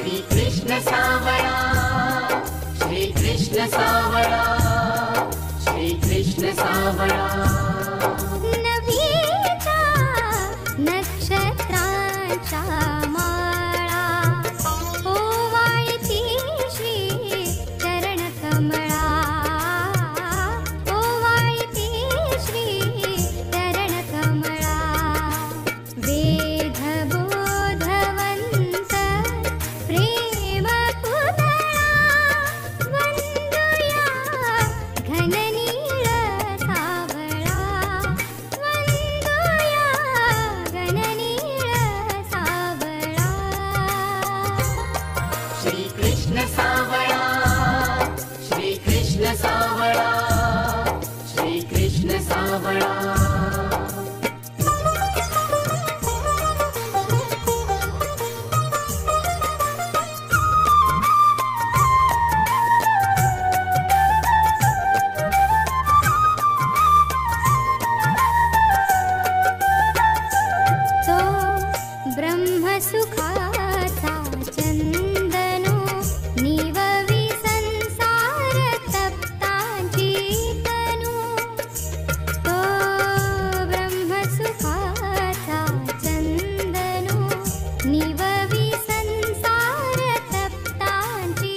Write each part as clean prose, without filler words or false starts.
कृष्ण सावळा, श्री कृष्ण सावळा, श्री कृष्ण सावळा. नभीचा नक्षत्रांच्या माळा, ओवाळती श्री चरण कमळा, ओवाळती श्री चरण कमळा. वेद बोधवंत प्रेम पुतळा, वंदुया घननीळ सावळा, वंदुया घननीळ सावळा. श्री कृष्ण सावळा, श्री कृष्ण सावळा, श्री कृष्ण सावळा. तो ब्रह्मसुखाचा चंदनो, निववी संसार तप्तांची तनू. तो ब्रह्मसुखाचा चंदनो, निववी संसार तप्तांची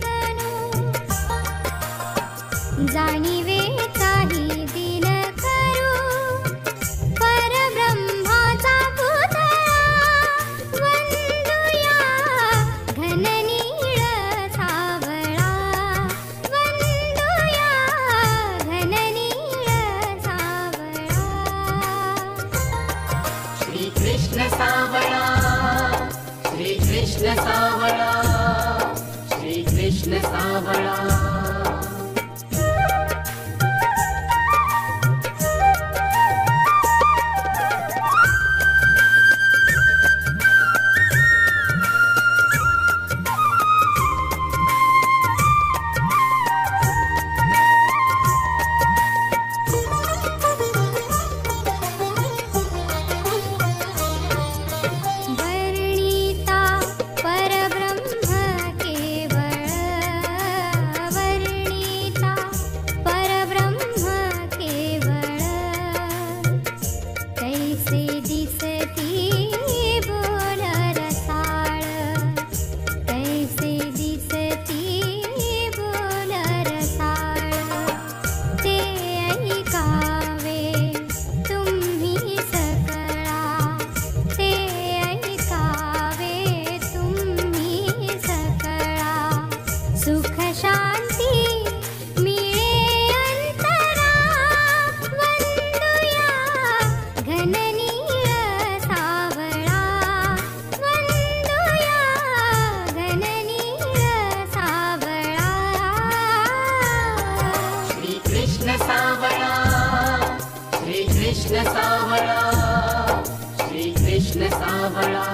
तनू. जाणीवेचाही दिन करू परब्रह्माचा पुतळा, वंदुया घननीळ सावळा, वंदुया घननीळ सावळा. श्री कृष्ण सावळा, श्री कृष्ण सावळा, श्री कृष्ण सावळा. वर्णिता परब्रह्म केवळ, वर्णिता परब्रह्म केवळ. तैसे दिसती बोल रसाळ, तैसे दिसती बोल रसाळ. ते ऐकावे तुम्ही सकळा, ते ऐकावे तुम्ही सकळा. सुख शांती मिळे अंतरा, वंदुया घननीळ सावळा, वंदुया घननीळ सावळा. श्री कृष्ण सावळा, श्री कृष्ण सावळा, श्री कृष्ण सावळा.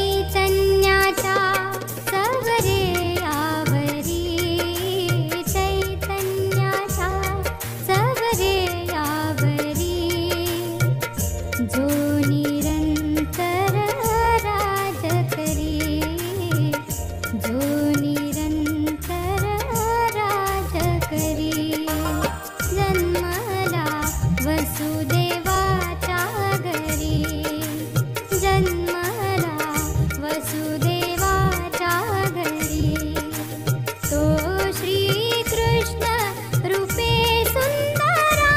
चैतन्याचा सवरे आवरी, चैतन्याचा सवरे आवरी. जो निरंतर राज करी, जो निरंतर राज करी. जन्मला वसुदेवाच्या घरी, जन्मला वसुदेवाच्या घरी. तो श्रीकृष्ण रूपे सुंदरा,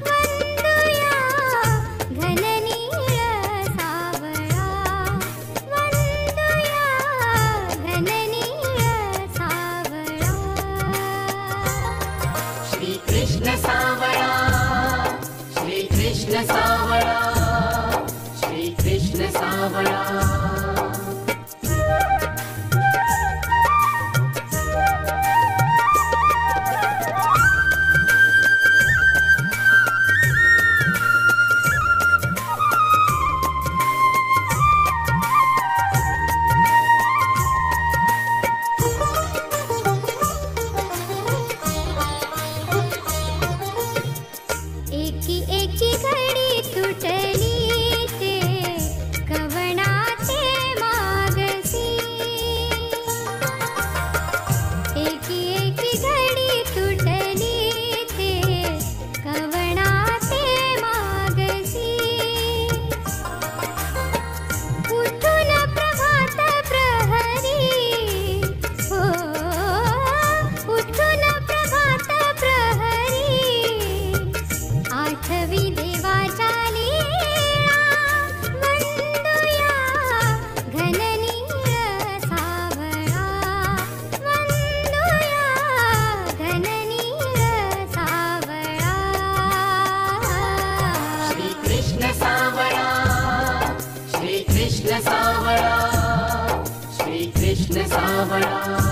वंदुया घननीळ सावळा, वंदुया घननीळ सावळा. श्री कृष्ण सावळा, श्री कृष्ण सावळा, श्री कृष्ण सावळा. सावळा